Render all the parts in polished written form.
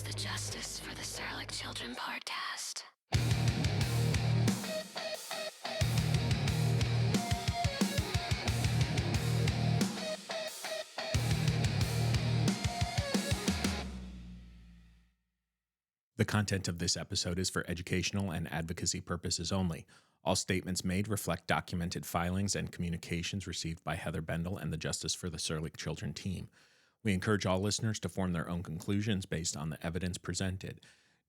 the Justice for the Serlick Children podcast. The content of this episode is for educational and advocacy purposes only. All statements made reflect documented filings and communications received by Heather Bendel and the Justice for the Serlick Children team. We encourage all listeners to form their own conclusions based on the evidence presented.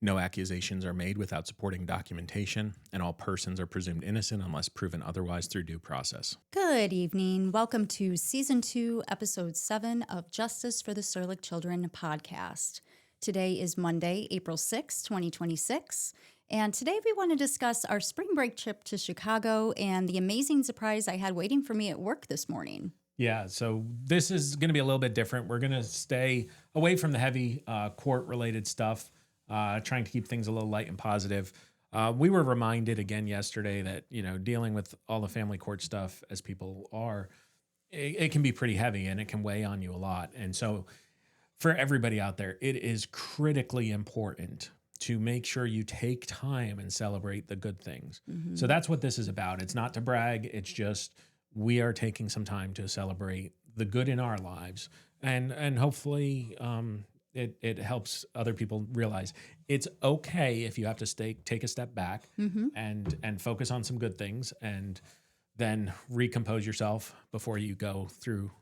No accusations are made without supporting documentation, and all persons are presumed innocent unless proven otherwise through due process. Good evening. Welcome to Season 2, Episode 7 of Justice for the Serlick Children podcast. Today is Monday, April 6, 2026, and today we want to discuss our spring break trip to Chicago and the amazing surprise I had waiting for me at work this morning. Yeah, so this is going to be a little bit different. We're going to stay away from the heavy court-related stuff, trying to keep things a little light and positive. We were reminded again yesterday that, dealing with all the family court stuff as people are, it can be pretty heavy and it can weigh on you a lot. And so for everybody out there, it is critically important to make sure you take time and celebrate the good things. Mm-hmm. So that's what this is about. It's not to brag. It's just we are taking some time to celebrate the good in our lives. And hopefully it helps other people realize it's okay if you have to take a step back and focus on some good things and then recompose yourself before you go through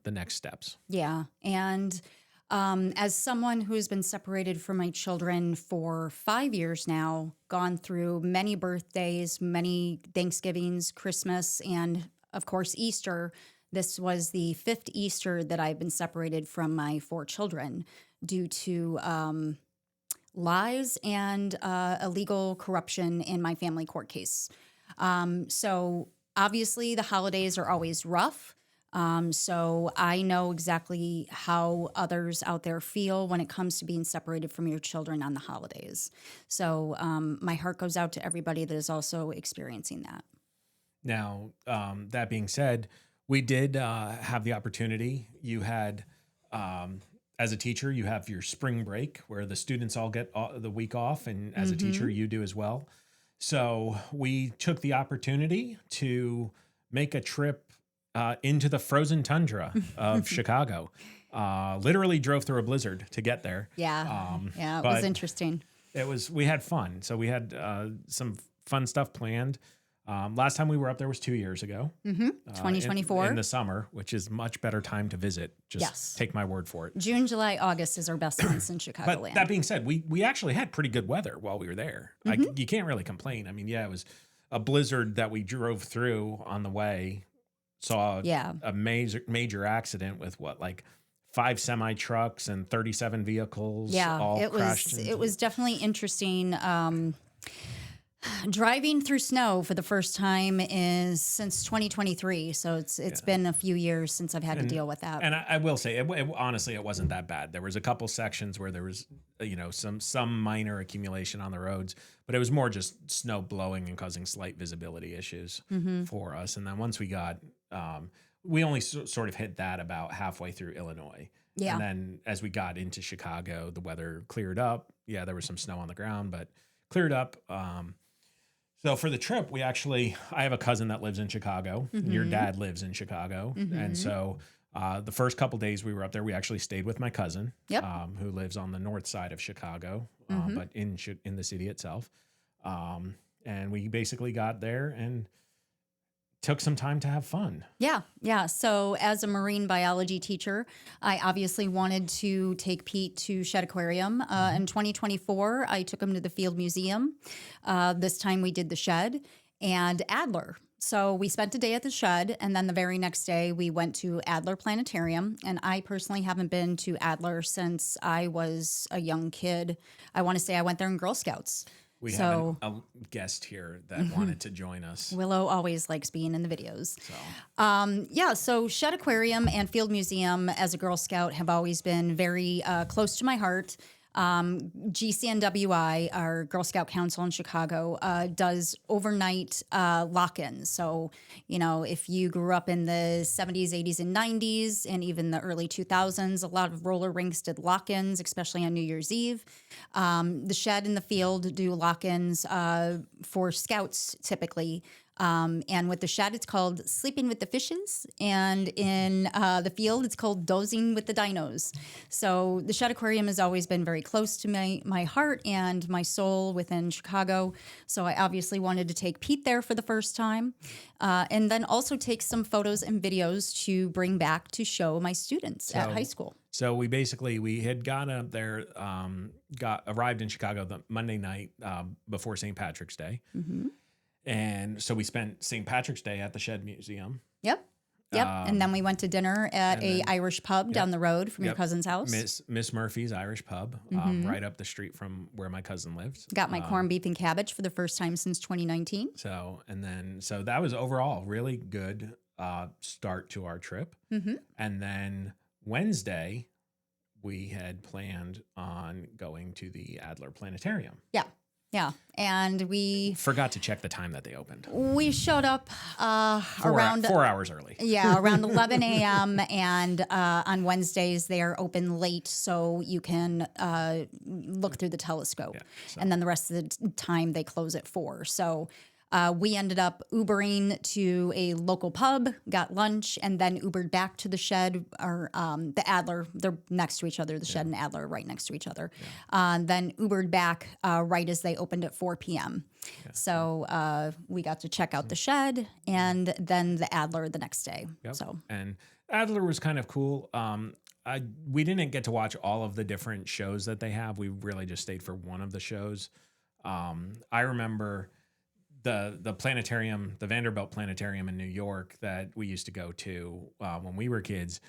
the next steps. Yeah, and as someone who's been separated from my children for 5 years now, gone through many birthdays, many Thanksgivings, Christmas, and of course Easter, this was the 5th Easter that I've been separated from my 4 children due to lies and illegal corruption in my family court case. So obviously the holidays are always rough. So I know exactly how others out there feel when it comes to being separated from your children on the holidays. So my heart goes out to everybody that is also experiencing that. Now, that being said, we did have the opportunity. You had, as a teacher, you have your spring break where the students all get the week off, and as a teacher, you do as well. So we took the opportunity to make a trip into the frozen tundra of Chicago. Literally drove through a blizzard to get there. Yeah, it was interesting. We had fun. So we had some fun stuff planned. Last time we were up there was 2 years ago. 2024. In the summer, which is much better time to visit. Take my word for it. June, July, August is our best months in Chicagoland. But that being said, we actually had pretty good weather while we were there. You can't really complain. I mean, it was a blizzard that we drove through on the way. Saw a major accident with 5 semi trucks and 37 vehicles. All crashed. It was definitely interesting. Driving through snow for the first time is since 2023, so it's been a few years since I've had to deal with that. And I will say, honestly, it wasn't that bad. There was a couple sections where there was, some minor accumulation on the roads, but it was more just snow blowing and causing slight visibility issues for us. And then once we got, we only sort of hit that about halfway through Illinois. Yeah. And then as we got into Chicago, the weather cleared up. Yeah, there was some snow on the ground, but cleared up. So for the trip, I have a cousin that lives in Chicago. And your dad lives in Chicago. And so the first couple days we were up there, we actually stayed with my cousin, who lives on the north side of Chicago, but in the city itself. And we basically got there and took some time to have fun. Yeah. So as a marine biology teacher, I obviously wanted to take Pete to Shed Aquarium. In 2024, I took him to the Field Museum. This time we did the Shed and Adler. So we spent a day at the Shed, and then the very next day we went to Adler Planetarium. And I personally haven't been to Adler since I was a young kid. I want to say I went there in Girl Scouts. We have a guest here that wanted to join us. Willow always likes being in the videos. So Shed Aquarium and Field Museum as a Girl Scout have always been very close to my heart. GCNWI, our Girl Scout Council in Chicago, does overnight lock-ins. So, if you grew up in the 70s, 80s, and 90s, and even the early 2000s, a lot of roller rinks did lock-ins, especially on New Year's Eve. The Shed and the Field do lock-ins for scouts typically. And with the Shed, it's called Sleeping with the Fishes. And in the Field, it's called Dozing with the Dinos. So the Shed Aquarium has always been very close to my heart and my soul within Chicago. So I obviously wanted to take Pete there for the first time. And then also take some photos and videos to bring back to show my students at high school. So we had gone up there, arrived in Chicago the Monday night before St. Patrick's Day. Mm-hmm. And so we spent St. Patrick's Day at the Shed Museum. Yep. And then we went to dinner at a Irish pub down the road from your cousin's house. Miss Murphy's Irish Pub, right up the street from where my cousin lives. Got my corned beef and cabbage for the first time since 2019. So that was overall really good start to our trip. Mm-hmm. And then Wednesday, we had planned on going to the Adler Planetarium. Yeah. And we forgot to check the time that they opened. We showed up around 4 hours early. Yeah, around 11 a.m. And on Wednesdays, they are open late, so you can look through the telescope. Yeah, and then the rest of the time, they close at 4. So we ended up Ubering to a local pub, got lunch, and then Ubered back to the Shed or the Adler. They're next to each other. The Shed and Adler are right next to each other. Yeah. Then Ubered back right as they opened at 4 p.m. Yeah. So we got to check out the Shed and then the Adler the next day. Yep. So and Adler was kind of cool. We didn't get to watch all of the different shows that they have. We really just stayed for one of the shows. I remember the planetarium, the Vanderbilt Planetarium in New York that we used to go to when we were kids,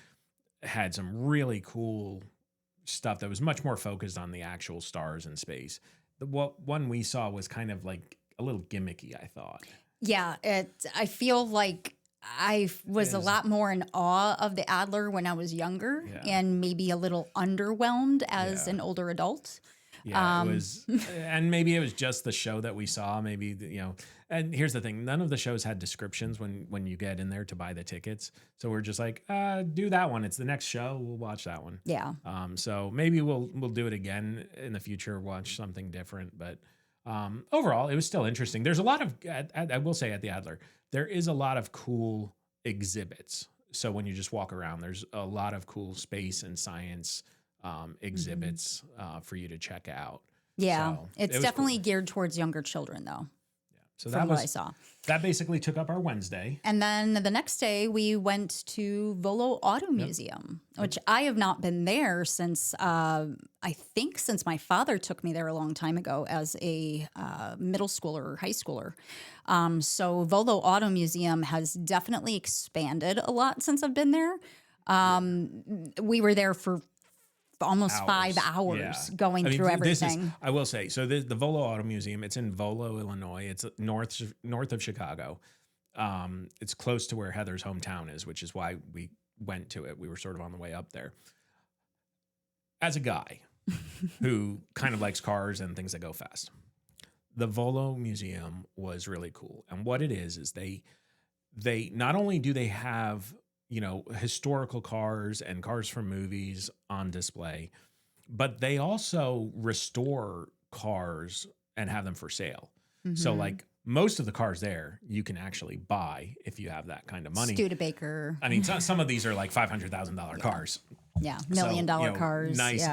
had some really cool stuff that was much more focused on the actual stars in space. The one we saw was kind of like a little gimmicky, I thought. Yeah, I feel like I was a lot more in awe of the Adler when I was younger and maybe a little underwhelmed as an older adult. Yeah, it was, and maybe it was just the show that we saw. Maybe, and here's the thing: none of the shows had descriptions when you get in there to buy the tickets. So we're just like, do that one. It's the next show. We'll watch that one. Yeah. So maybe we'll do it again in the future. Watch something different, but overall, it was still interesting. There's a lot of, I will say, at the Adler, there is a lot of cool exhibits. So when you just walk around, there's a lot of cool space and science exhibits for you to check out. Yeah, so it's definitely geared towards younger children, though. Yeah, so from what I saw. That basically took up our Wednesday. And then the next day, we went to Volo Auto Museum, which I have not been there since, since my father took me there a long time ago as a middle schooler or high schooler. So Volo Auto Museum has definitely expanded a lot since I've been there. We were there for almost 5 hours going through everything. I will say, so the Volo Auto Museum, it's in Volo, Illinois. It's north of Chicago. It's close to where Heather's hometown is, which is why we went to it. We were sort of on the way up there. As a guy who kind of likes cars and things that go fast, the Volo Museum was really cool. And what it is they not only do they have historical cars and cars from movies on display, but they also restore cars and have them for sale. Mm-hmm. So like most of the cars there you can actually buy if you have that kind of money. Studebaker. I mean, some of these are like $500,000 cars. Yeah, $1 million cars. Nice,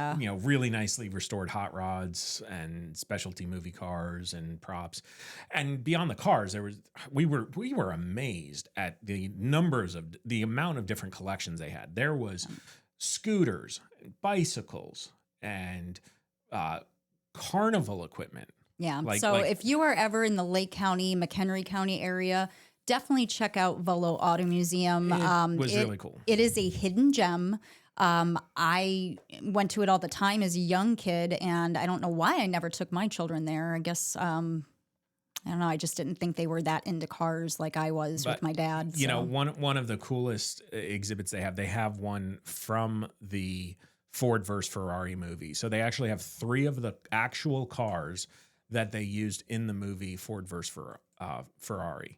really nicely restored hot rods and specialty movie cars and props. And beyond the cars, we were amazed at the amount of different collections they had. There was scooters, bicycles, and carnival equipment. Yeah. If you are ever in the Lake County, McHenry County area, definitely check out Volo Auto Museum. It was really cool. It is a hidden gem. I went to it all the time as a young kid, and I don't know why I never took my children there. I guess, I don't know. I just didn't think they were that into cars like I was with my dad. One of the coolest exhibits they have one from the Ford versus Ferrari movie. So they actually have 3 of the actual cars that they used in the movie Ford versus Ferrari.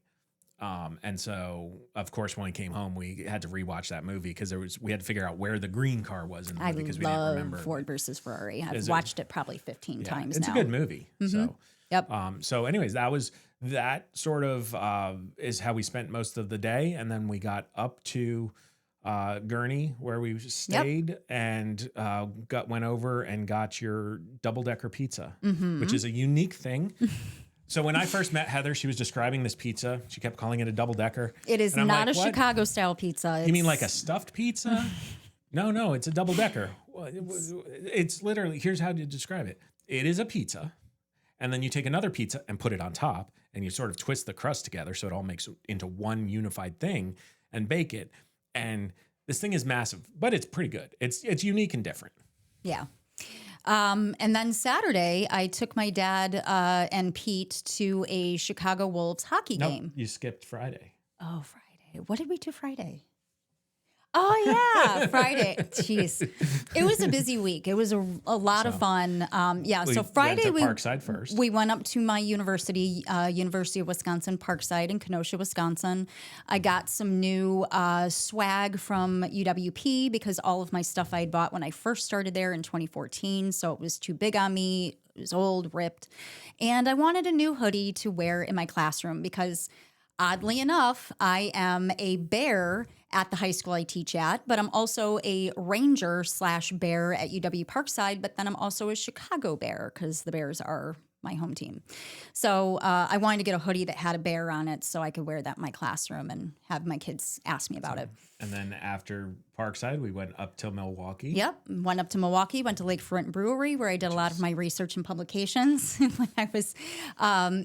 And so, of course, when we came home, we had to rewatch that movie because we had to figure out where the green car was in the movie because we didn't remember. Ford versus Ferrari. I've watched it probably 15 times it's now. a good movie. So, Yep. So anyways, that sort of is how we spent most of the day. And then we got up to Gurney where we stayed and went over and got your double-decker pizza, which is a unique thing. So when I first met Heather, she was describing this pizza. She kept calling it a double-decker. It is And I'm not like, a "What? Chicago-style pizza. You mean like a stuffed pizza? No, it's a double-decker. It's literally, here's how to describe it. It is a pizza, and then you take another pizza and put it on top, and you sort of twist the crust together so it all makes into one unified thing and bake it. And this thing is massive, but it's pretty good. It's unique and different. Yeah. And then Saturday, I took my dad and Pete to a Chicago Wolves hockey game. You skipped Friday. Oh, Friday. What did we do Friday? Oh, yeah, Friday. Jeez. It was a busy week. It was a lot of fun. So Friday we went to Parkside first. We went up to my university, University of Wisconsin, Parkside in Kenosha, Wisconsin. I got some new swag from UWP because all of my stuff I had bought when I first started there in 2014, so it was too big on me. It was old, ripped. And I wanted a new hoodie to wear in my classroom because oddly enough, I am a bear at the high school I teach at, but I'm also a Ranger/bear at UW-Parkside, but then I'm also a Chicago Bear because the Bears are my home team. So I wanted to get a hoodie that had a bear on it so I could wear that in my classroom and have my kids ask me about it. And then after Parkside, we went up to Milwaukee. Yep. Went up to Milwaukee, went to Lakefront Brewery where I did a lot of my research and publications when I was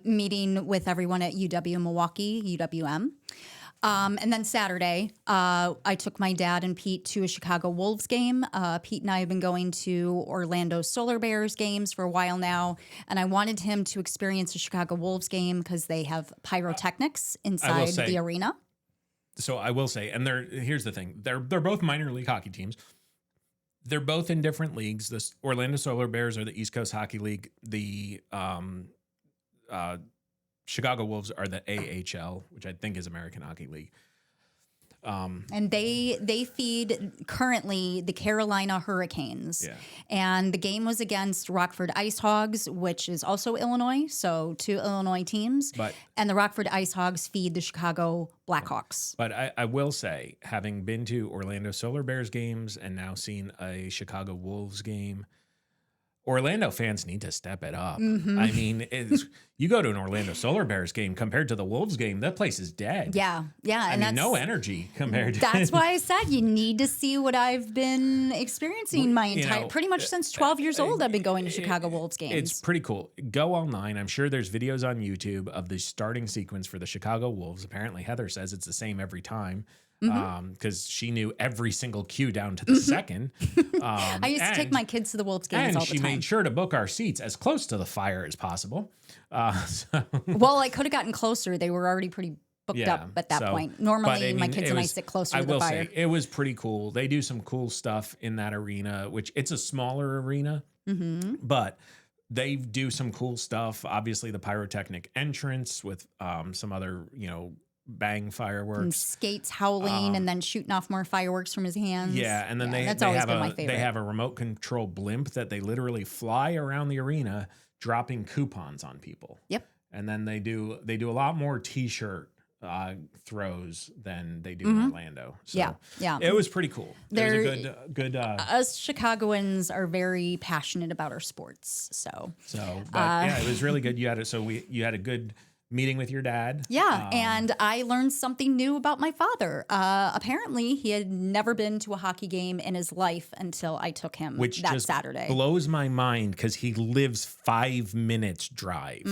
meeting with everyone at UW-Milwaukee, UWM. And then Saturday, I took my dad and Pete to a Chicago Wolves game. Pete and I have been going to Orlando Solar Bears games for a while now, and I wanted him to experience a Chicago Wolves game because they have pyrotechnics inside the arena. So I will say, and here's the thing: they're both minor league hockey teams. They're both in different leagues. The Orlando Solar Bears are the East Coast Hockey League. The Chicago Wolves are the AHL, which I think is American Hockey League. And they feed currently the Carolina Hurricanes. Yeah. And the game was against Rockford Ice Hogs, which is also Illinois, so 2 Illinois teams. And the Rockford Ice Hogs feed the Chicago Blackhawks. But I will say, having been to Orlando Solar Bears games and now seen a Chicago Wolves game, Orlando fans need to step it up. I mean, you go to an Orlando Solar Bears game compared to the Wolves game, that place is dead. Yeah. I mean, no energy compared to That's why I said you need to see what I've been experiencing pretty much since 12 years old. I've been going to Chicago Wolves games. It's pretty cool. Go online. I'm sure there's videos on YouTube of the starting sequence for the Chicago Wolves. Apparently, Heather says it's the same every time. Because she knew every single cue down to the second. I used to take my kids to the Wolves games all the time. And she made sure to book our seats as close to the fire as possible. Well, I could have gotten closer. They were already pretty booked up at that point. Normally, my kids and I sit closer to the fire. I will say, it was pretty cool. They do some cool stuff in that arena, which it's a smaller arena, but they do some cool stuff. Obviously, the pyrotechnic entrance with some other, bang fireworks. And skates howling and then shooting off more fireworks from his hands. Yeah, and then that's always been my favorite. They have a remote control blimp that they literally fly around the arena dropping coupons on people. Yep. And then they do a lot more t-shirt throws than they do in Orlando. So yeah. It was pretty cool. It was a good us Chicagoans are very passionate about our sports. But it was really good. You had a good meeting with your dad. Yeah, and I learned something new about my father. Apparently, he had never been to a hockey game in his life until I took him that Saturday. Blows my mind because he lives 5 minutes drive.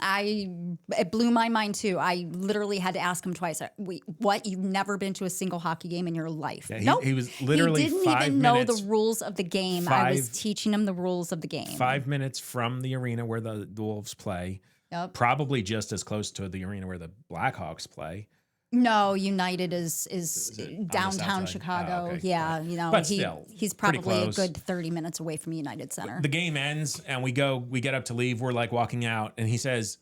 It blew my mind too. I literally had to ask him twice. Wait, what? You've never been to a single hockey game in your life? Yeah, nope. He was literally 5 minutes. He didn't even know the rules of the game. I was teaching him the rules of the game. 5 minutes from the arena where the Wolves play. Yep. Probably just as close to the arena where the Blackhawks play. No, United is it on the downtown south side? Chicago. Oh, okay. Yeah, Right. you know, But still, he's pretty probably a close. good 30 minutes away from United Center. The game ends and we get up to leave. We're like walking out and he says,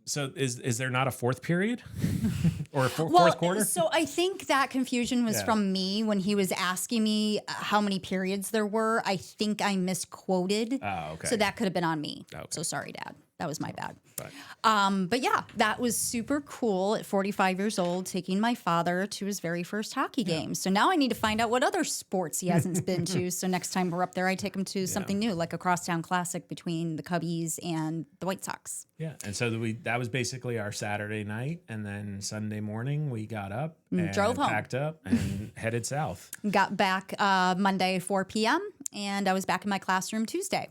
so is there not a fourth period or a fourth quarter? So I think that confusion was from me when he was asking me how many periods there were. I think I misquoted. Oh, okay. So that could have been on me. Okay. So sorry, Dad. That was my bad. But But yeah, that was super cool at 45 years old, taking my father to his very first hockey game. So now I need to find out what other sports he hasn't been to. So next time we're up there, I take him to something new, like a crosstown classic between the Cubbies and the White Sox. yeah. And so that was basically our Saturday night. And then Sunday morning we got up and drove home. packed up and headed south. Got back Monday, 4 p.m., and I was back in my classroom Tuesday.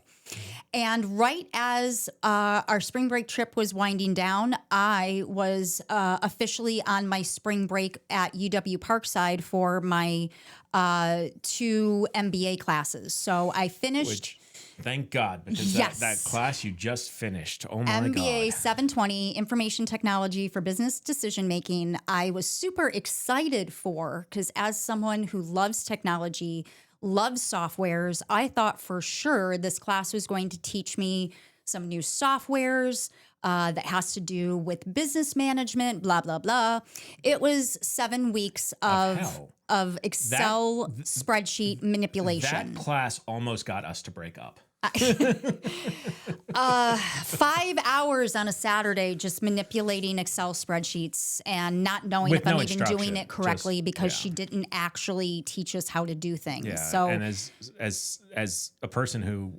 And right as our spring break trip was winding down, I was officially on my spring break at UW-Parkside for my 2 MBA classes. So I finished... Thank God, because that class you just finished. Oh my MBA God. 720, Information Technology for Business Decision Making. I was super excited for, because as someone who loves technology, loves softwares, I thought for sure this class was going to teach me some new softwares that has to do with business management, blah, blah, blah. It was 7 weeks of Excel spreadsheet manipulation. That class almost got us to break up. 5 hours on a Saturday just manipulating Excel spreadsheets and not knowing With if I'm no even doing instruction, it correctly because yeah. she didn't actually teach us how to do things. Yeah. So And as a person who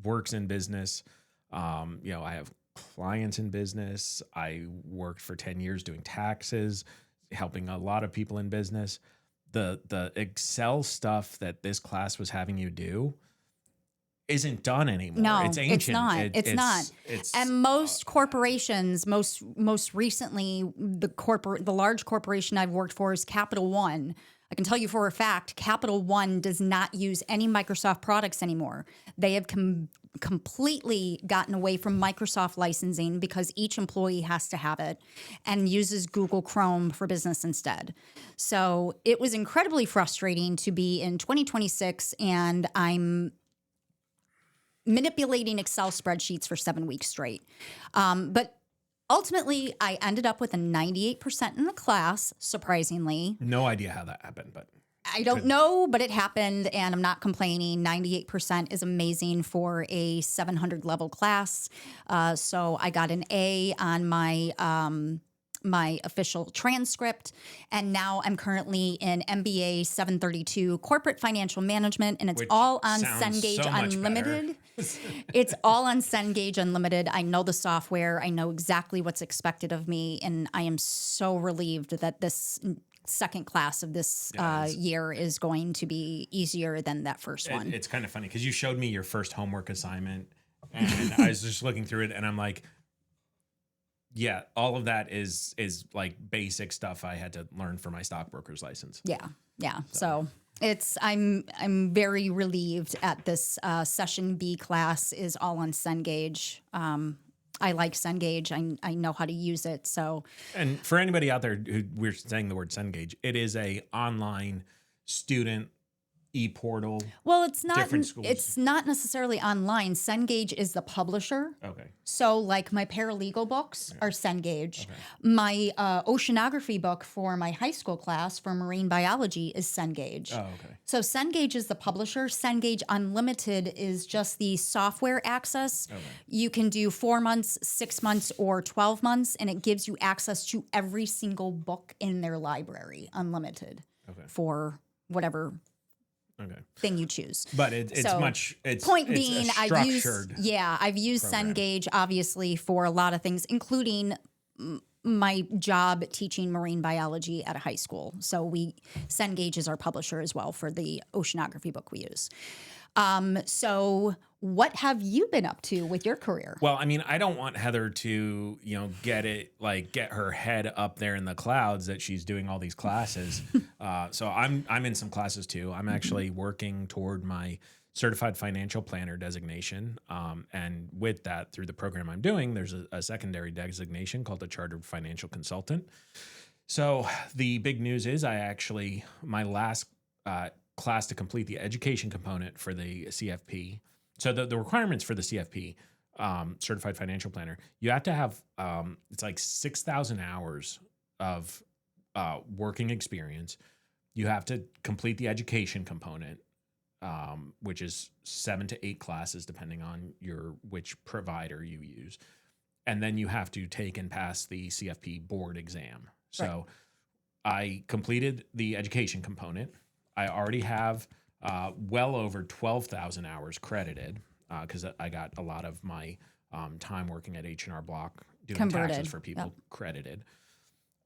works in business, you know, I have clients in business. I worked for 10 years doing taxes, helping a lot of people in business. The Excel stuff that this class was having you do isn't done anymore. no, It's ancient. it's not. It's not. And most corporations, most recently, the large corporation I've worked for is Capital One. I can tell you for a fact, Capital One does not use any Microsoft products anymore. They have completely gotten away from Microsoft licensing because each employee has to have it and uses Google Chrome for business instead. So it was incredibly frustrating to be in 2026 and I'm manipulating Excel spreadsheets for 7 weeks straight. But ultimately, I ended up with a 98% in the class, surprisingly. No idea how that happened, but I don't know, but it happened, and I'm not complaining. 98% is amazing for a 700 level class. So I got an A on my official transcript, and now I'm currently in MBA 732 Corporate Financial Management, and it's all on Cengage Unlimited. It's all on Cengage Unlimited. I know the software. I know exactly what's expected of me, and I am so relieved that this second class of this year is going to be easier than that first one. It's kind of funny because you showed me your first homework assignment, and I was just looking through it, and I'm like, yeah, all of that is like basic stuff I had to learn for my stockbroker's license. Yeah. So I'm very relieved at this session B class is all on Cengage. I like Cengage. I know how to use it. So, and for anybody out there who we're saying the word Cengage, it is a online student e-portal. Well, it's not. Different schools. It's not necessarily online. Cengage is the publisher. Okay. So, like my paralegal books are Cengage. Okay. My oceanography book for my high school class for marine biology is Cengage. Oh, okay. So Cengage is the publisher. Cengage Unlimited is just the software access. Okay. You can do 4 months, 6 months, or 12 months, and it gives you access to every single book in their library, unlimited, for whatever thing you choose. But it's point being, I've used program. Cengage obviously for a lot of things, including my job teaching marine biology at a high school. So Cengage is our publisher as well for the oceanography book we use. So what have you been up to with your career? Well, I mean, I don't want Heather to, get her head up there in the clouds that she's doing all these classes. So I'm in some classes too. I'm actually working toward my certified financial planner designation. And with that, through the program I'm doing, there's a secondary designation called a chartered financial consultant. So the big news is my last class to complete the education component for the CFP. So the requirements for the CFP, Certified Financial Planner, you have to have, it's like 6,000 hours of working experience. You have to complete the education component, which is 7 to 8 classes, depending on which provider you use. And then you have to take and pass the CFP board exam. So I completed the education component. I already have well over 12,000 hours credited because I got a lot of my time working at H&R Block doing taxes for people credited.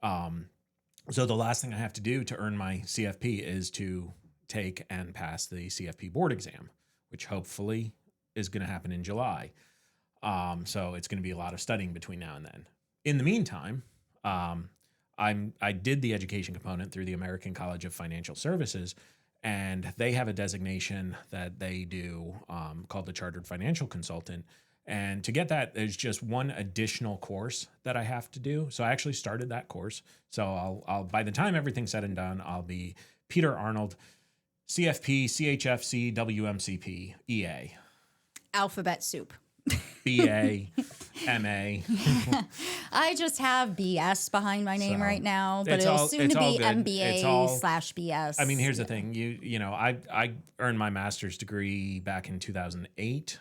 So the last thing I have to do to earn my CFP is to take and pass the CFP board exam, which hopefully is going to happen in July. So it's going to be a lot of studying between now and then. In the meantime, I did the education component through the American College of Financial Services, and they have a designation that they do called the Chartered Financial Consultant. And to get that, there's just one additional course that I have to do. So I actually started that course. So I'll by the time everything's said and done, I'll be Peter Arnold, CFP, ChFC, WMCP, EA. Alphabet soup. BA, MA. I just have BS behind my name right now, but it'll soon to be MBA/BS. I mean, here's the thing. I earned my master's degree back in 2008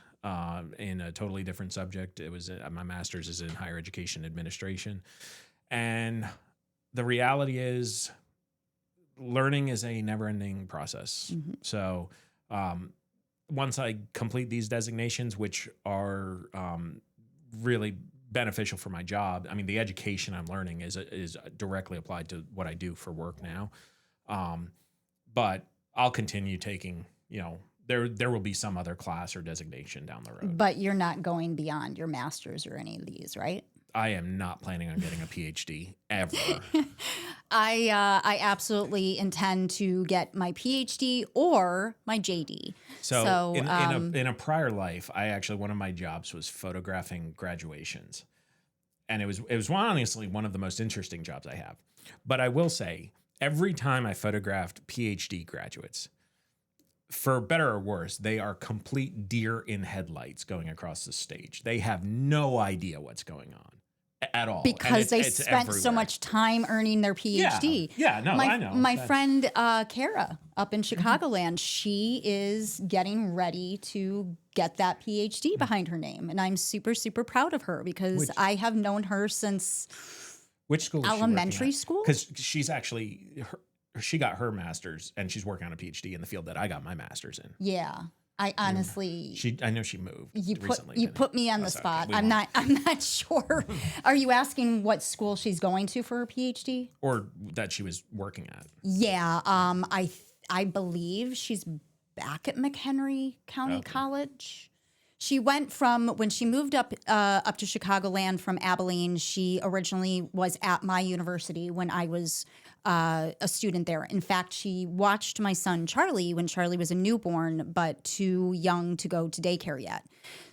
in a totally different subject. It was my master's is in higher education administration. And the reality is learning is a never-ending process. Mm-hmm. So once I complete these designations, which are really beneficial for my job, I mean, the education I'm learning is directly applied to what I do for work now. But I'll continue taking, there will be some other class or designation down the road. But you're not going beyond your master's or any of these, right? I am not planning on getting a PhD ever. I absolutely intend to get my PhD or my JD. So in a prior life, one of my jobs was photographing graduations, and it was honestly one of the most interesting jobs I have. But I will say, every time I photographed PhD graduates, for better or worse, they are complete deer in headlights going across the stage. They have no idea what's going on at all. Because they spent so much time earning their PhD. Yeah, no, I know. My friend Kara up in Chicagoland, she is getting ready to get that PhD behind her name. And I'm super, super proud of her because I have known her since which school? Elementary school? Because she's actually... She got her master's and she's working on a PhD in the field that I got my master's in. Yeah. I honestly, I know she moved recently. You put me on the spot. I'm not sure. Are you asking what school she's going to for her PhD? Or that she was working at? Yeah. I believe she's back at McHenry County College. She went from when she moved up to Chicagoland from Abilene. She originally was at my university when I was a student there. In fact, she watched my son Charlie when Charlie was a newborn, but too young to go to daycare yet.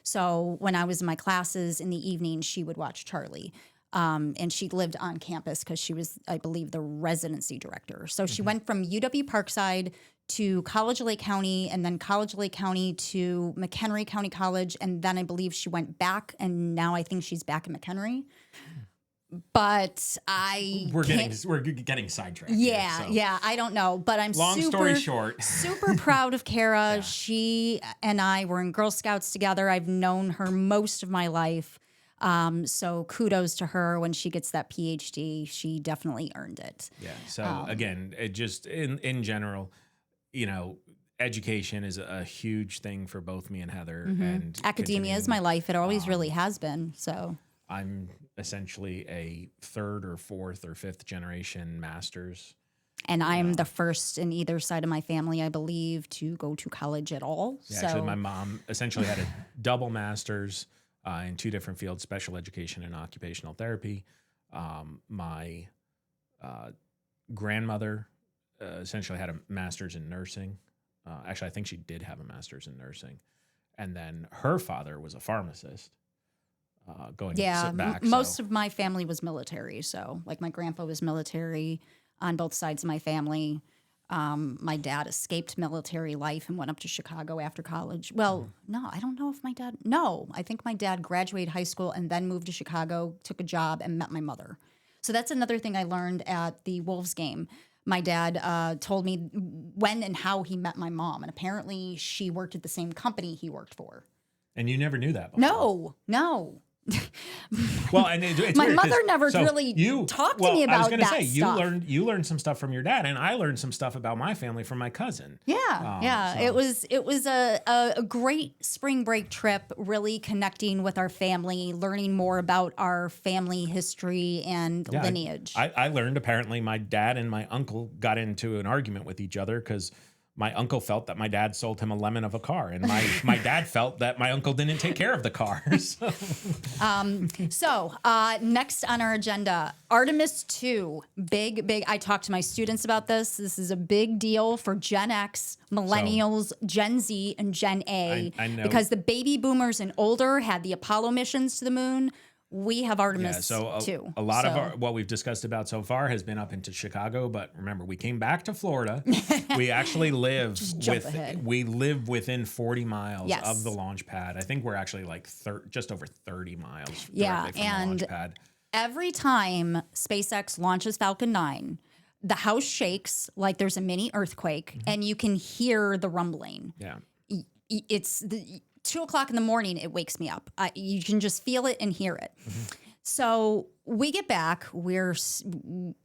So when I was in my classes in the evening, she would watch Charlie. And she lived on campus because she was, I believe, the residency director. So she went from UW-Parkside to College Lake County, and then College Lake County to McHenry County College, and then I believe she went back, and now I think she's back in McHenry. But we're getting sidetracked. Yeah, I don't know, but I'm story short, super proud of Kara. Yeah. She and I were in Girl Scouts together. I've known her most of my life. So kudos to her. When she gets that PhD, she definitely earned it. Yeah. So again, it just in general, education is a huge thing for both me and Heather. And academia is my life. It always really has been. So I'm essentially a third or fourth or fifth generation master's. And I'm the first in either side of my family, I believe, to go to college at all. Yeah, actually, my mom essentially had a double master's in 2 different fields, special education and occupational therapy. My grandmother essentially had a master's in nursing. Actually, I think she did have a master's in nursing. And then her father was a pharmacist. going Yeah, back. most of my family was military. So, like, my grandpa was military on both sides of my family. My dad escaped military life and went up to Chicago after college. Well, no, I don't know if my dad. No, I think my dad graduated high school and then moved to Chicago, took a job, and met my mother. So that's another thing I learned at the Wolves game. My dad told me when and how he met my mom, and apparently she worked at the same company he worked for. And you never knew that before. No. Well, and it's My weird, mother 'cause- never so really talked to me I was about gonna that say, stuff. you learned some stuff from your dad, and I learned some stuff about my family from my cousin. Yeah. So- It was a great spring break trip, really connecting with our family, learning more about our family history and Yeah, lineage. I learned apparently my dad and my uncle got into an argument with each other because my uncle felt that my dad sold him a lemon of a car, and my dad felt that my uncle didn't take care of the car. So, next on our agenda, Artemis 2. Big. I talked to my students about this. This is a big deal for Gen X, millennials, Gen Z, and Gen A. I know. Because the baby boomers and older had the Apollo missions to the moon. We have Artemis 2. A lot of what we've discussed about so far has been up into Chicago, but remember, we came back to Florida. We actually live jump ahead. we live within 40 miles Yes. of the launch pad. I think we're actually like just over 30 miles Yeah, directly from the and launch pad. every time SpaceX launches Falcon 9, the house shakes like there's a mini earthquake, and you can hear the rumbling. Yeah. It's 2:00 in the morning. It wakes me up. You can just feel it and hear it. So we get back.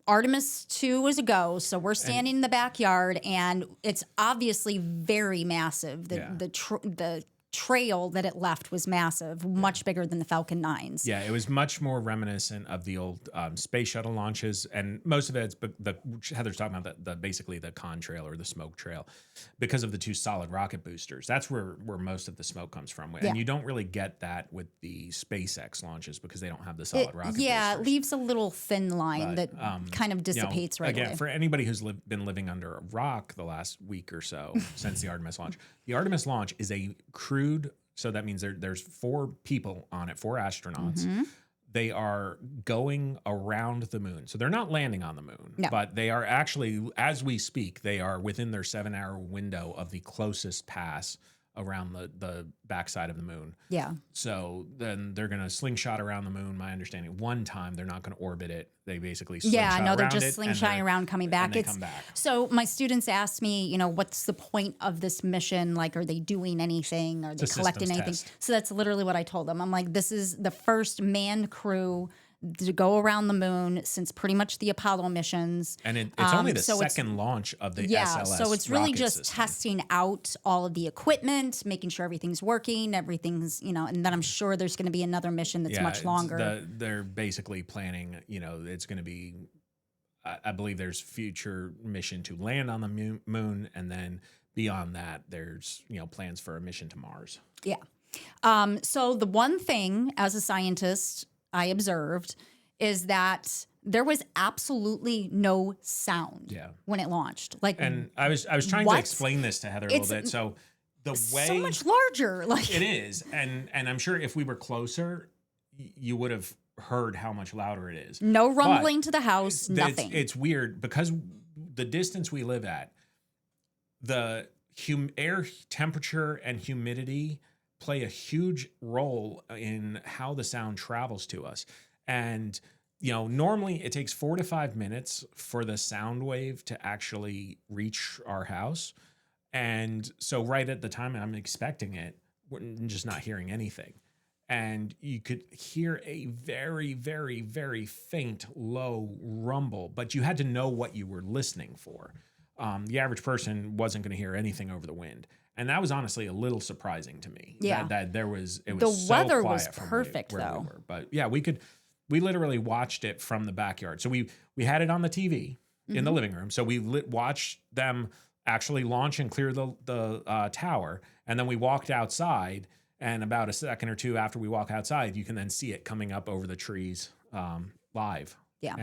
Artemis 2 is a go. So we're standing in the backyard, and it's obviously very massive. The trail that it left was massive, much bigger than the Falcon 9s. Yeah, it was much more reminiscent of the old space shuttle launches, and most of it's Heather's talking about basically the contrail or the smoke trail, because of the two solid rocket boosters. That's where most of the smoke comes from, and you don't really get that with the SpaceX launches because they don't have the solid rocket boosters. Yeah, it leaves a little thin line that kind of dissipates right again, away. for anybody who's been living under a rock the last week or so since the Artemis launch, the Artemis launch is a crewed, so that means there's 4 people on it, 4 astronauts. They are going around the moon. So they're not landing on the moon, but they are actually, as we speak, they are within their 7-hour window of the closest pass around the backside of the moon. Yeah. So then they're going to slingshot around the moon. My understanding, one time they're not going to orbit it. They basically slingshot around they're it, just slingshotting around, coming back. And they come back. So my students asked me, what's the point of this mission? Like, are they doing anything? Are they collecting anything? Test. So that's literally what I told them. I'm like, this is the first manned crew to go around the moon since pretty much the Apollo missions. And it's only the second launch of the SLS so it's really rocket just system. testing out all of the equipment, making sure everything's working, everything's, and then I'm sure there's going to be another mission that's much longer. They're basically planning, it's going to be, I believe there's future mission to land on the moon, and then beyond that, there's, plans for a mission to Mars. Yeah. So the one thing as a scientist I observed is that there was absolutely no sound when it launched. And I was trying to explain this to Heather a little bit. So the way so much larger, it is, and I'm sure if we were closer, you would have heard how much louder it is. No rumbling to the house, nothing. It's weird because the distance we live at, the air temperature and humidity play a huge role in how the sound travels to us. And, normally it takes 4 to 5 minutes for the sound wave to actually reach our house. And so right at the time I'm expecting it, we're just not hearing anything. And you could hear a very, very, very faint, low rumble, but you had to know what you were listening for. The average person wasn't going to hear anything over the wind. And that was honestly a little surprising to me. Yeah. That there was, it was the so weather quiet was from perfect, where though. we were. But yeah, we literally watched it from the backyard. So we had it on the TV in the living room. So we watched them actually launch and clear the tower. And then we walked outside, and about a second or two after we walk outside, you can then see it coming up over the trees live. Yeah.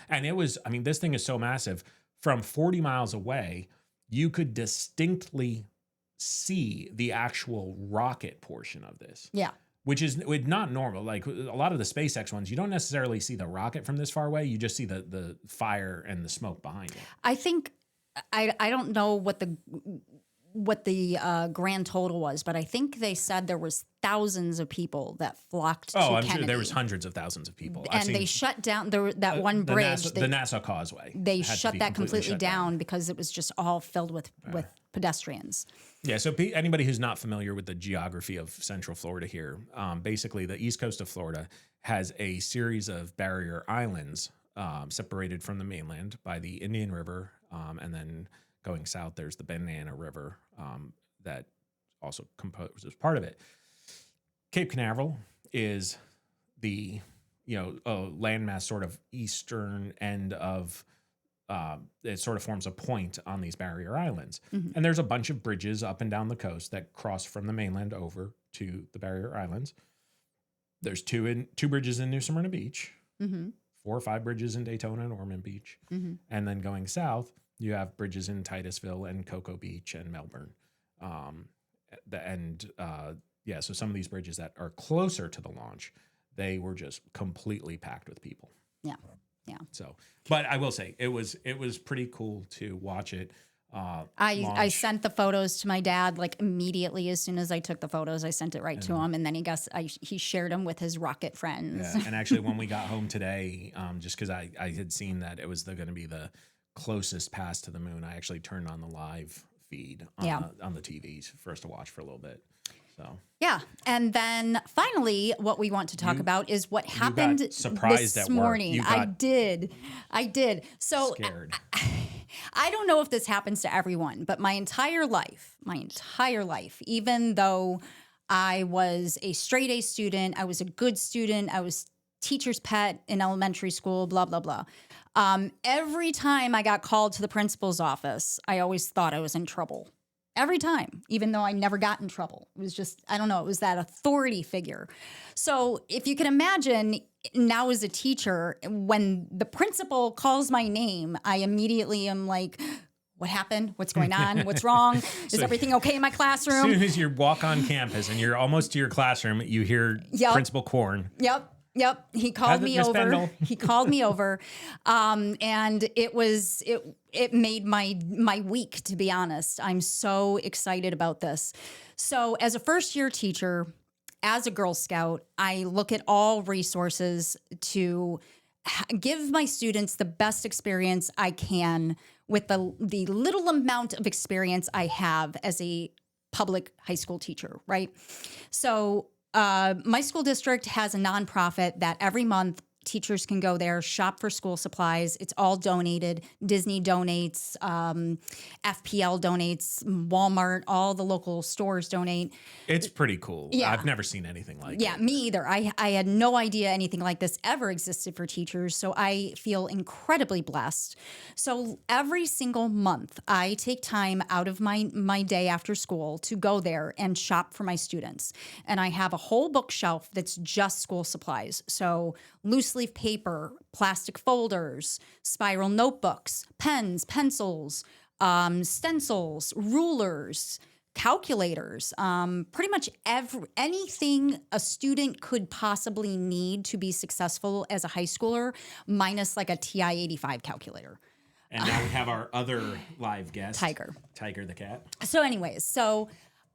And it was, this thing is so massive. From 40 miles away, you could distinctly see the actual rocket portion of this. Yeah. which is not normal. Like a lot of the SpaceX ones, you don't necessarily see the rocket from this far away. You just see the fire and the smoke behind it. I think I don't know what the grand total was, but I think they said there was thousands of people that flocked to I'm Kennedy. sure there was hundreds of thousands of people. And they shut down that one bridge. The NASA Causeway. They shut that completely down because it was just all filled with pedestrians. Yeah, so anybody who's not familiar with the geography of Central Florida here, basically the east coast of Florida has a series of barrier islands separated from the mainland by the Indian River, and then going south, there's the Banana River that also composes part of it. Cape Canaveral is the landmass sort of eastern end of it sort of forms a point on these barrier islands. Mm-hmm. And there's a bunch of bridges up and down the coast that cross from the mainland over to the barrier islands. There's two bridges in New Smyrna Beach, 4 or 5 bridges in Daytona and Ormond Beach. Mm-hmm. And then going south, you have bridges in Titusville and Cocoa Beach and Melbourne. So some of these bridges that are closer to the launch, they were just completely packed with people. Yeah. Yeah. So, but I will say it was pretty cool to watch it. I sent the photos to my dad like immediately as soon as I took the photos. I sent it right to him, and then he shared them with his rocket friends. Yeah. And actually, when we got home today, just because I had seen that it was going to be the closest pass to the moon, I actually turned on the live feed on the TVs for us to watch for a little bit. So yeah, and then finally, what we want to talk about is what happened this morning. I did. So scared. I don't know if this happens to everyone, but my entire life, even though I was a straight A student, I was a good student, I was teacher's pet in elementary school, blah blah blah. Every time I got called to the principal's office, I always thought I was in trouble. Every time, even though I never got in trouble. It was just, I don't know, it was that authority figure. So if you can imagine now as a teacher, when the principal calls my name, I immediately am like, what happened? What's going on? What's wrong? Is everything okay in my classroom? As soon as you walk on campus and you're almost to your classroom, you hear Principal Korn. Yep. He called me over. He called me over. And it made my week, to be honest. I'm so excited about this. So as a first year teacher, as a Girl Scout, I look at all resources to give my students the best experience I can with the little amount of experience I have as a public high school teacher, right? So my school district has a nonprofit that every month teachers can go there, shop for school supplies. It's all donated. Disney donates, FPL donates, Walmart, all the local stores donate. It's pretty cool. Yeah. I've never seen anything like it. Yeah, me either. I had no idea anything like this ever existed for teachers, so I feel incredibly blessed. So every single month, I take time out of my day after school to go there and shop for my students. And I have a whole bookshelf that's just school supplies. So loose leaf paper, plastic folders, spiral notebooks, pens, pencils, stencils, rulers, calculators, pretty much anything a student could possibly need to be successful as a high schooler, minus like a TI-85 calculator. And now we have our other live guest, Tiger the cat. So anyways,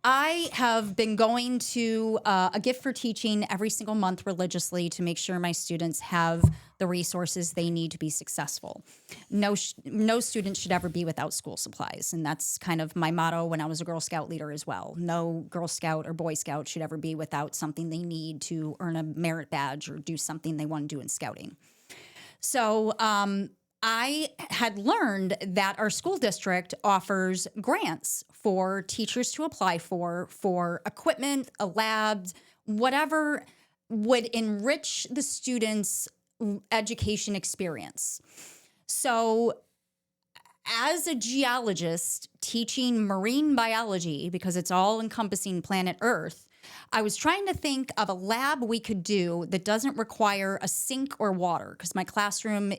I have been going to a gift for teaching every single month religiously to make sure my students have the resources they need to be successful. No student should ever be without school supplies, and that's kind of my motto when I was a Girl Scout leader as well. No Girl Scout or Boy Scout should ever be without something they need to earn a merit badge or do something they want to do in scouting. So I had learned that our school district offers grants for teachers to apply for equipment, a lab, whatever would enrich the students' education experience. So as a geologist teaching marine biology, because it's all encompassing planet Earth, I was trying to think of a lab we could do that doesn't require a sink or water, because my classroom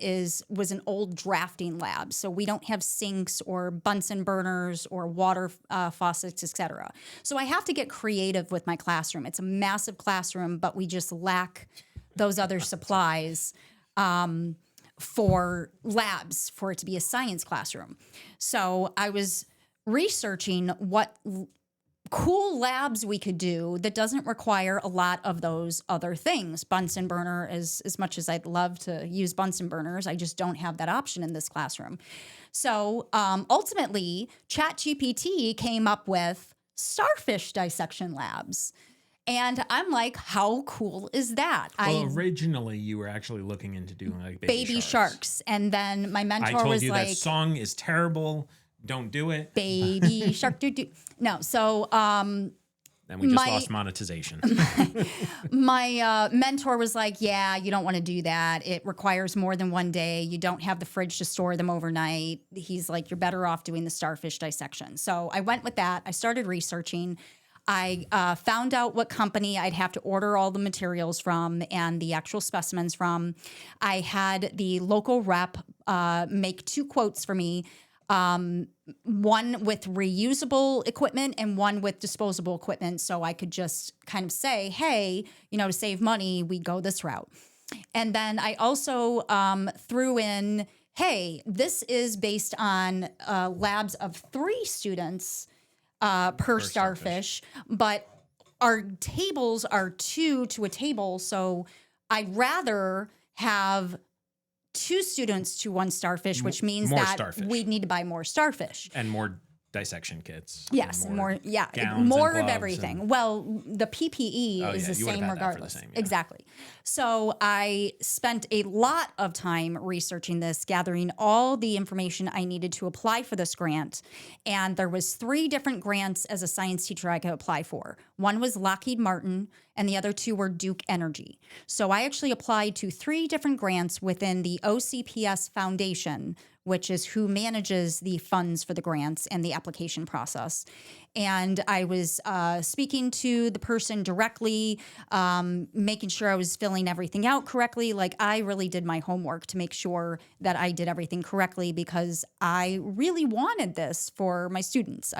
was an old drafting lab, so we don't have sinks or Bunsen burners or water faucets, etc. So I have to get creative with my classroom. It's a massive classroom, but we just lack those other supplies for labs, for it to be a science classroom. So I was researching what cool labs we could do that doesn't require a lot of those other things. Bunsen burner, as much as I'd love to use Bunsen burners, I just don't have that option in this classroom. So ultimately, ChatGPT came up with Starfish dissection labs. And I'm like, how cool is that? Well, originally you were actually looking into doing like baby sharks. And then my mentor I told was you like, that song is terrible. Don't do it. Baby shark, do. No, so then we just lost monetization. my mentor was like, yeah, you don't want to do that. It requires more than one day. You don't have the fridge to store them overnight. He's like, you're better off doing the starfish dissection. So I went with that. I started researching. I found out what company I'd have to order all the materials from and the actual specimens from. I had the local rep make 2 quotes for me. One with reusable equipment and one with disposable equipment. So I could just kind of say, hey, to save money, we go this route. And then I also threw in, hey, this is based on labs of 3 students per starfish, but our tables are 2 to a table. So I'd rather have 2 students to 1 starfish, which means that we'd need to buy more starfish. And more dissection kits. Yes, more of everything. Well, the PPE is the same regardless. Exactly. So I spent a lot of time researching this, gathering all the information I needed to apply for this grant. And there was 3 different grants as a science teacher I could apply for. One was Lockheed Martin, and the other 2 were Duke Energy. So I actually applied to 3 different grants within the OCPS Foundation, which is who manages the funds for the grants and the application process. And I was speaking to the person directly, making sure I was filling everything out correctly. Like, I really did my homework to make sure that I did everything correctly, because I really wanted this for my students.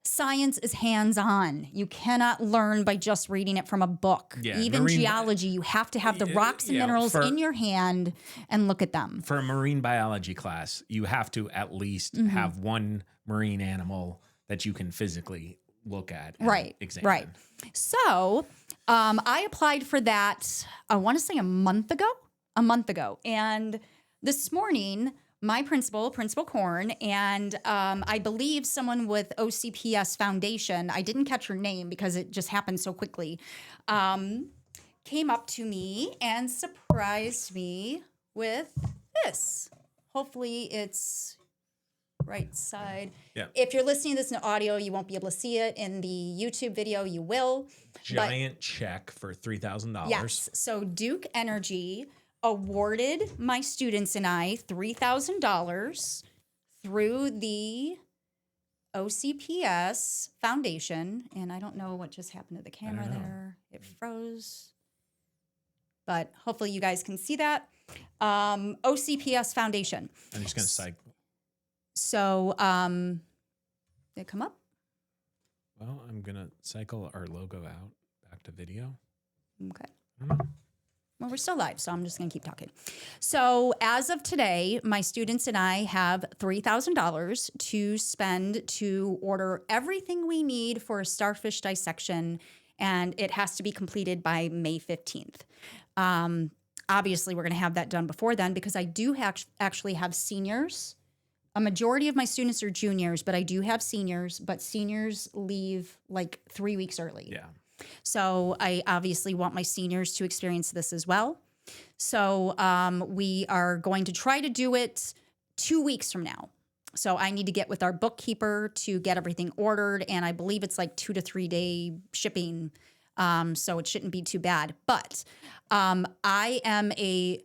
Science is hands-on. You cannot learn by just reading it from a book. Yeah, even geology, you have to have the rocks and minerals in your hand and look at them. For a marine biology class, you have to at least have one marine animal that you can physically look at and examine. Right. So I applied for that, I want to say a month ago. And this morning, my principal Korn, and I believe someone with OCPS Foundation, I didn't catch her name because it just happened so quickly, came up to me and surprised me with this. Hopefully it's right side. Yeah. If you're listening to this in audio, you won't be able to see it. In the YouTube video, you will. Giant check for $3,000. Yes. So Duke Energy awarded my students and I $3,000 through the OCPS Foundation. And I don't know what just happened to the camera there. It froze. But hopefully you guys can see that. OCPS Foundation. I'm just going to cycle. So, did it come up? Well, I'm going to cycle our logo out back to video. Okay. Well, we're still live, so I'm just going to keep talking. So as of today, my students and I have $3,000 to spend to order everything we need for a starfish dissection, and it has to be completed by May 15th. Obviously, we're going to have that done before then, because I do actually have seniors. A majority of my students are juniors, but I do have seniors, but seniors leave like 3 weeks early. Yeah. So I obviously want my seniors to experience this as well. So we are going to try to do it 2 weeks from now. So I need to get with our bookkeeper to get everything ordered. And I believe it's like 2 to 3 day shipping. So it shouldn't be too bad. But I am a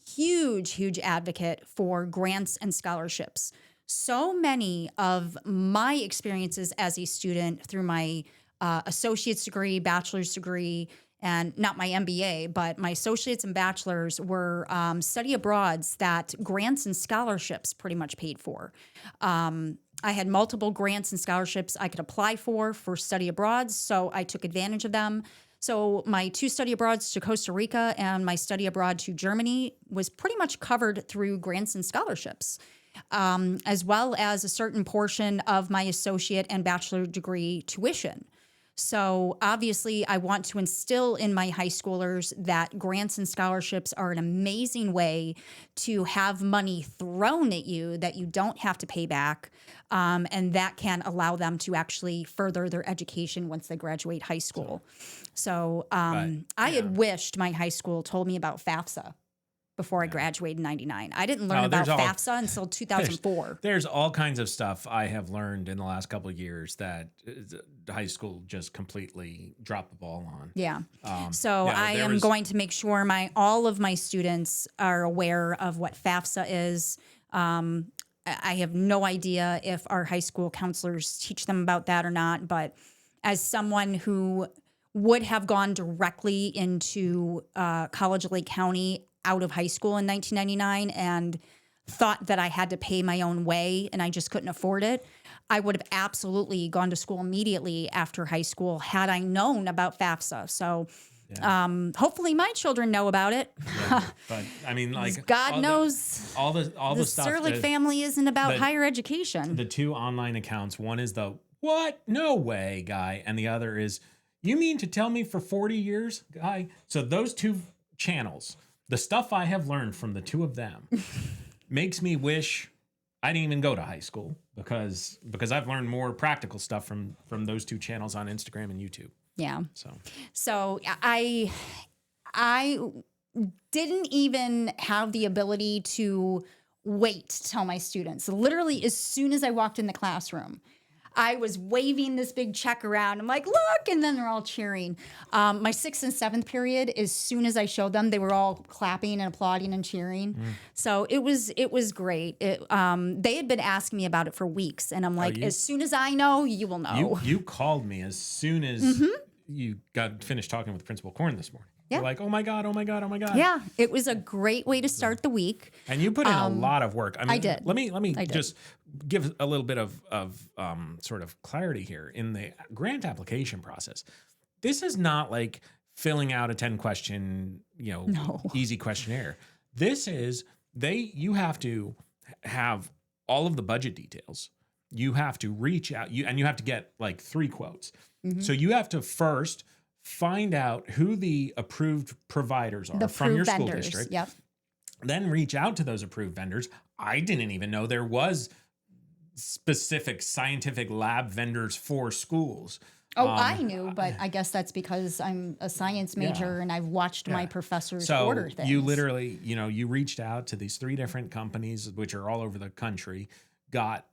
huge advocate for grants and scholarships. So many of my experiences as a student through my associate's degree, bachelor's degree, and not my MBA, but my associates and bachelors were study abroads that grants and scholarships pretty much paid for. I had multiple grants and scholarships I could apply for study abroads, so I took advantage of them. So my 2 study abroads to Costa Rica and my study abroad to Germany was pretty much covered through grants and scholarships, as well as a certain portion of my associate and bachelor degree tuition. So obviously, I want to instill in my high schoolers that grants and scholarships are an amazing way to have money thrown at you that you don't have to pay back, and that can allow them to actually further their education once they graduate high school. So I had wished my high school told me about FAFSA before I graduated in 99. I didn't learn about FAFSA until 2004. There's all kinds of stuff I have learned in the last couple of years that high school just completely dropped the ball on. Yeah. I am going to make sure all of my students are aware of what FAFSA is. I have no idea if our high school counselors teach them about that or not, but as someone who would have gone directly into College of Lake County out of high school in 1999 and thought that I had to pay my own way and I just couldn't afford it, I would have absolutely gone to school immediately after high school had I known about FAFSA. So hopefully my children know about it. Yeah, but I mean, like God knows all the stuff. The Serlick family isn't about higher education. The 2 online accounts, one is the "what? No way" guy, and the other is "you mean to tell me for 40 years" guy. So those 2 channels, the stuff I have learned from the 2 of them makes me wish I didn't even go to high school because I've learned more practical stuff from those 2 channels on Instagram and YouTube. Yeah. So I didn't even have the ability to wait to tell my students. Literally, as soon as I walked in the classroom, I was waving this big check around. I'm like, look, and then they're all cheering. My 6th and 7th period, as soon as I showed them, they were all clapping and applauding and cheering. So it was great. They had been asking me about it for weeks, and I'm like, as soon as I know, you will know. You called me as soon as you got finished talking with Principal Korn this morning. Yeah. You're like, oh my God. Yeah, it was a great way to start the week. And you put in a lot of work. I mean, I did. Let me just give a little bit of sort of clarity here in the grant application process. This is not like filling out a 10-question, easy questionnaire. This is you have to have all of the budget details. You have to reach out, and you have to get like 3 quotes. So you have to first find out who the approved providers are from your school district. Yep. Then reach out to those approved vendors. I didn't even know there was specific scientific lab vendors for schools. I knew, but I guess that's because I'm a science major and I've watched my professors order things. You literally, you reached out to these 3 different companies, which are all over the country, got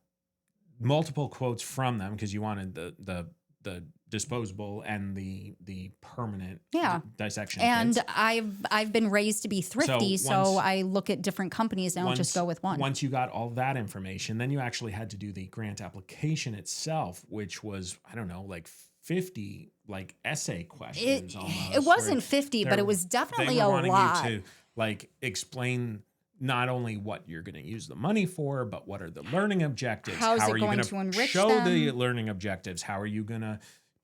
multiple quotes from them because you wanted the disposable and the permanent dissection and kits. I've been raised to be thrifty, so I look at different companies and I don't just go with one. Once you got all that information, then you actually had to do the grant application itself, which was, I don't know, like 50 like essay questions almost. It wasn't 50, but it was definitely a lot. You to like explain not only what you're going to use the money for, but what are the learning objectives? How are you going to enrich show them? the learning objectives? How are you going to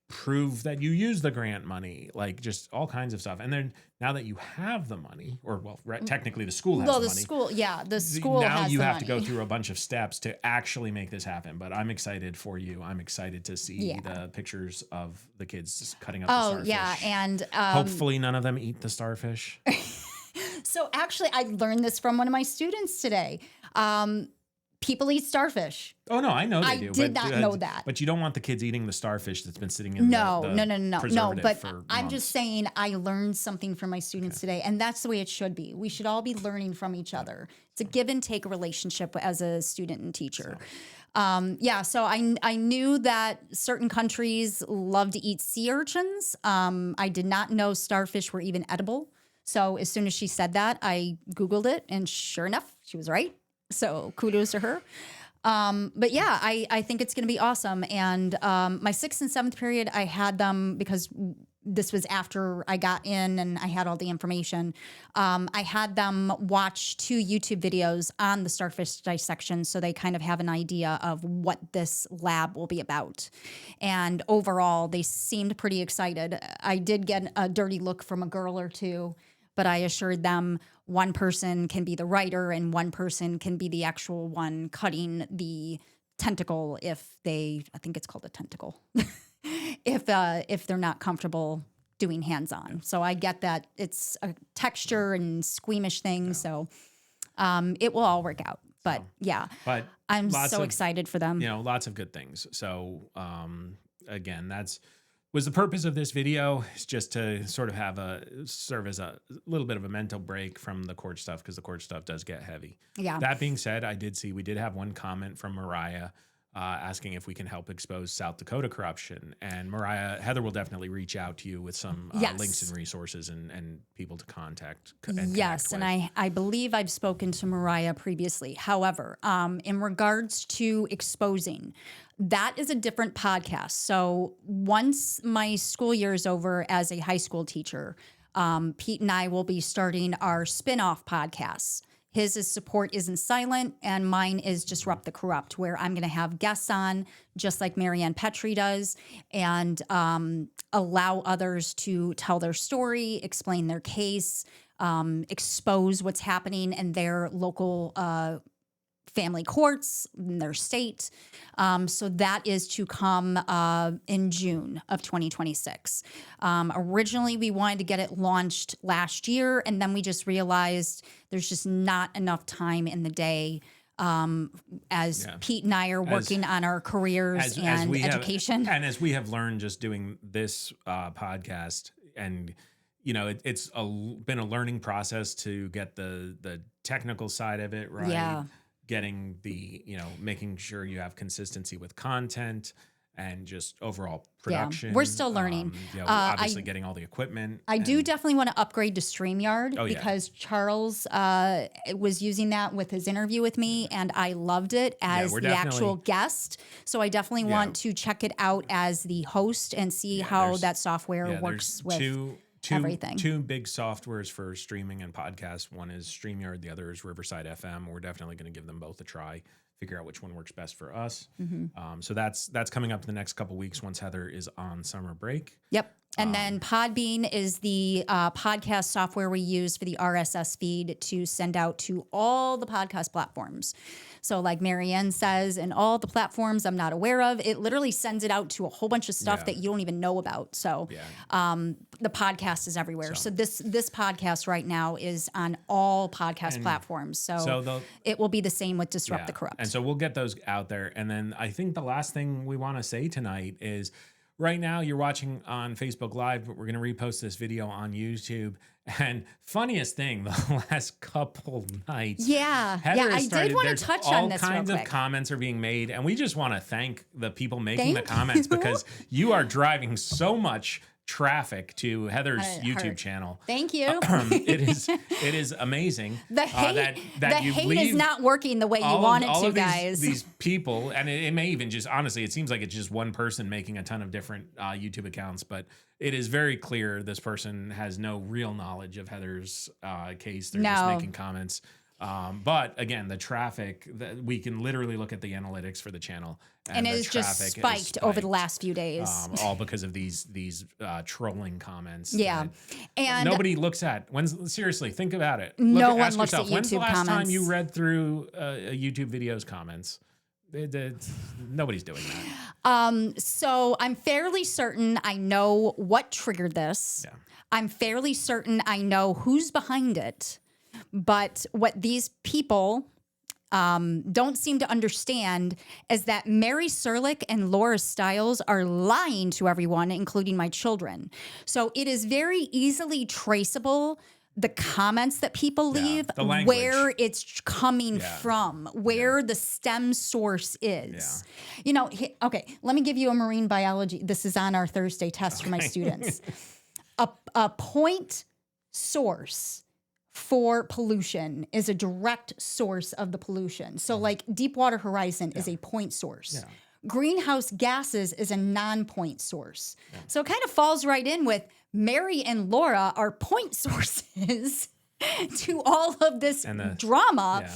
prove that you use the grant money? Like just all kinds of stuff. And then now that you have the money, or technically the school has the money. The school now has you the have money. to go through a bunch of steps to actually make this happen. But I'm excited for you. I'm excited to see the pictures of the kids cutting up the starfish. Yeah, and hopefully none of them eat the starfish. So actually, I learned this from one of my students today. People eat starfish. Oh, no, I know they do. I did not know that. But you don't want the kids eating the starfish that's been sitting in No, but for I'm months. just saying I learned something from my students today, and that's the way it should be. We should all be learning from each other. It's a give and take relationship as a student and teacher. So I knew that certain countries love to eat sea urchins. I did not know starfish were even edible. So as soon as she said that, I Googled it, and sure enough, she was right. So kudos to her. But yeah, I think it's going to be awesome. And my 6th and 7th period, I had them because this was after I got in and I had all the information. I had them watch 2 YouTube videos on the starfish dissection so they kind of have an idea of what this lab will be about. And overall, they seemed pretty excited. I did get a dirty look from a girl or two, but I assured them one person can be the writer and one person can be the actual one cutting the tentacle I think it's called a tentacle, if they're not comfortable doing hands-on. So I get that it's a texture and squeamish thing, so it will all work out. But but I'm so excited for them. Lots of good things. So again, was the purpose of this video, is just to sort of serve as a little bit of a mental break from the court stuff, because the court stuff does get heavy. Yeah. That being said, we did have one comment from Mariah asking if we can help expose South Dakota corruption. And Heather will definitely reach out to you with some links and resources and people to contact. Yes, and I believe I've spoken to Mariah previously. However, in regards to exposing, that is a different podcast. So once my school year is over as a high school teacher, Pete and I will be starting our Spinoff podcasts. His is Support Isn't Silent, and mine is Disrupt the Corrupt, where I'm going to have guests on, just like Marianne Petrie does, and allow others to tell their story, explain their case, expose what's happening in their local family courts in their state. So that is to come in June of 2026. Originally, we wanted to get it launched last year, and then we just realized there's just not enough time in the day as Pete and I are working on our careers and education. And as we have learned just doing this podcast, and it's been a learning process to get the technical side of it right. Yeah. Getting making sure you have consistency with content and just overall production. Yeah, we're still learning. Obviously getting all the equipment. I do definitely want to upgrade to StreamYard because Charles was using that with his interview with me, and I loved it as the actual guest. So I definitely want to check it out as the host and see how that software works with everything. 2 big softwares for streaming and podcasts. One is StreamYard, the other is Riverside FM. We're definitely going to give them both a try, figure out which one works best for us. So that's coming up in the next couple weeks once Heather is on summer break. Yep. And then Podbean is the podcast software we use for the RSS feed to send out to all the podcast platforms. So like Marianne says, and all the platforms I'm not aware of, it literally sends it out to a whole bunch of stuff that you don't even know about. So the podcast is everywhere. So this podcast right now is on all podcast platforms. So it will be the same with Disrupt the Corrupt. And so we'll get those out there. And then I think the last thing we want to say tonight is, right now, you're watching on Facebook Live, but we're going to repost this video on YouTube. And funniest thing, the last couple nights. I did want to touch on this real quick. All kinds of comments are being made, and we just want to thank the people making the comments because you are driving so much traffic to Heather's YouTube channel. Thank you. It is amazing. The hate, that the hate is not working the way you want it to, guys. These people, and it may even just, honestly, it seems like it's just one person making a ton of different YouTube accounts, but it is very clear this person has no real knowledge of Heather's case. They're just making comments. But again, the traffic, we can literally look at the analytics for the channel. And it is just spiked over the last few days. All because of these trolling comments. Yeah. And nobody looks at, seriously, think about it. No one looks at YouTube comments. When's the last time you read through a YouTube video's comments? Nobody's doing that. So I'm fairly certain I know what triggered this. Yeah. I'm fairly certain I know who's behind it. But what these people don't seem to understand is that Mary Serlick and Laura Stiles are lying to everyone, including my children. So it is very easily traceable, the comments that people leave, where it's coming from, where the stem source is. Okay, let me give you a marine biology. This is on our Thursday test for my students. A point source for pollution is a direct source of the pollution. So like Deepwater Horizon is a point source. Yeah. Greenhouse gases is a non-point source. So it kind of falls right in with Mary and Laura are point sources to all of this drama.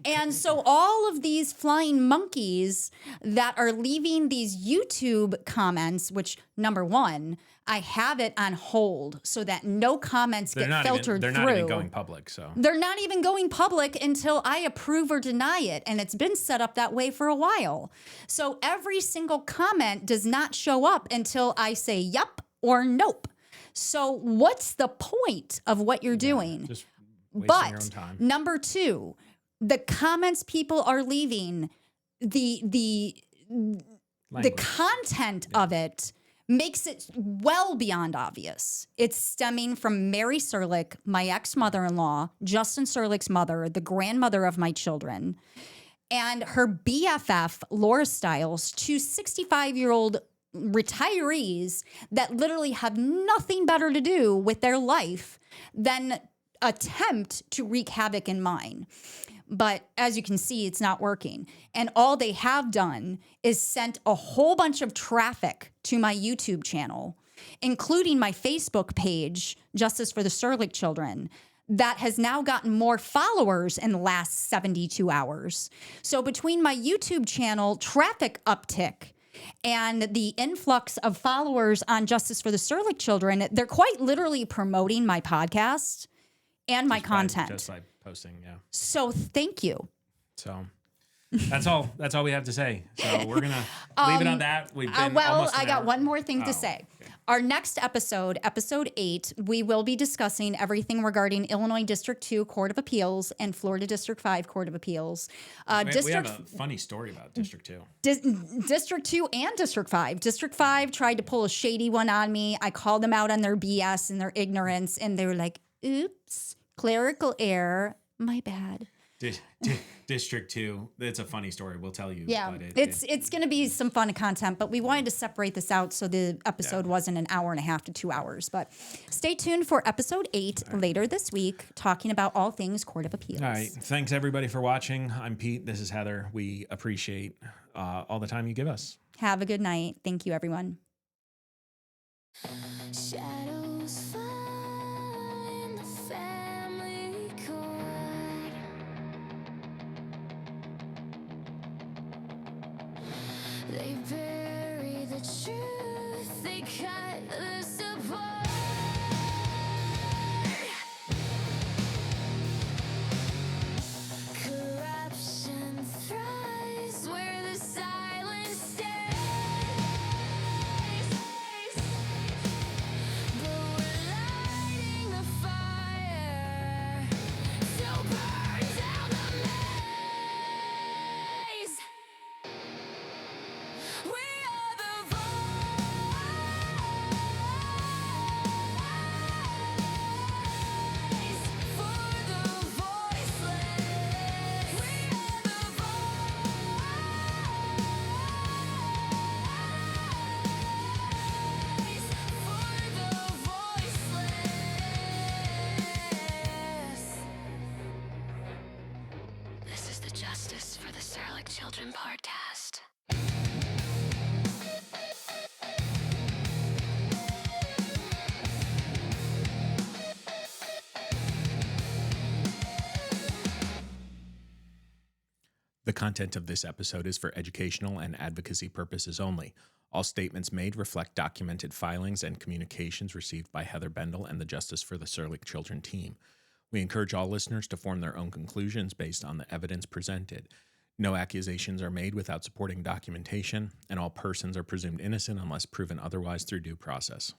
And so all of these flying monkeys that are leaving these YouTube comments, which number one, I have it on hold so that no comments get filtered through. They're not even going public, so. They're not even going public until I approve or deny it, and it's been set up that way for a while. So every single comment does not show up until I say yup or nope. So what's the point of what you're doing? Just wasting your own time. Number two, the comments people are leaving, the content of it makes it well beyond obvious. It's stemming from Mary Serlick, my ex-mother-in-law, Justin Serlick's mother, the grandmother of my children, and her BFF, Laura Stiles, two 65-year-old retirees that literally have nothing better to do with their life than attempt to wreak havoc in mine. But as you can see, it's not working. And all they have done is sent a whole bunch of traffic to my YouTube channel, including my Facebook page, Justice for the Serlick Children, that has now gotten more followers in the last 72 hours. So between my YouTube channel traffic uptick and the influx of followers on Justice for the Serlick Children, they're quite literally promoting my podcast and my content. Just by posting, yeah. So thank you. So that's all we have to say. So we're going to leave it on that. We've been almost an I got hour. one more thing to say. Okay. Our next episode, episode 8, we will be discussing everything regarding Illinois District 2 Court of Appeals and Florida District 5 Court of Appeals. We have a funny story about District 2. District 2 and District 5. District 5 tried to pull a shady one on me. I called them out on their BS and their ignorance, and they were like, oops, clerical error. My bad. District 2, it's a funny story. We'll tell you. Yeah, but it's going to be some fun content, but we wanted to separate this out so the episode wasn't an hour and a half to 2 hours. But stay tuned for episode 8 later this week, talking about all things Court of Appeals. All right. Thanks, everybody, for watching. I'm Pete. This is Heather. We appreciate all the time you give us. Have a good night. Thank you, everyone. Shadows fall in the family court. They bury the truth, they cut the support. Corruption thrives where the silence stays. But we're lighting the fire, so burn down the maze. We are the voice for the voiceless. We are the voice for the voiceless. This is the Justice for the Serlick Children podcast. The content of this episode is for educational and advocacy purposes only. All statements made reflect documented filings and communications received by Heather Bendel and the Justice for the Serlick Children team. We encourage all listeners to form their own conclusions based on the evidence presented. No accusations are made without supporting documentation, and all persons are presumed innocent unless proven otherwise through due process.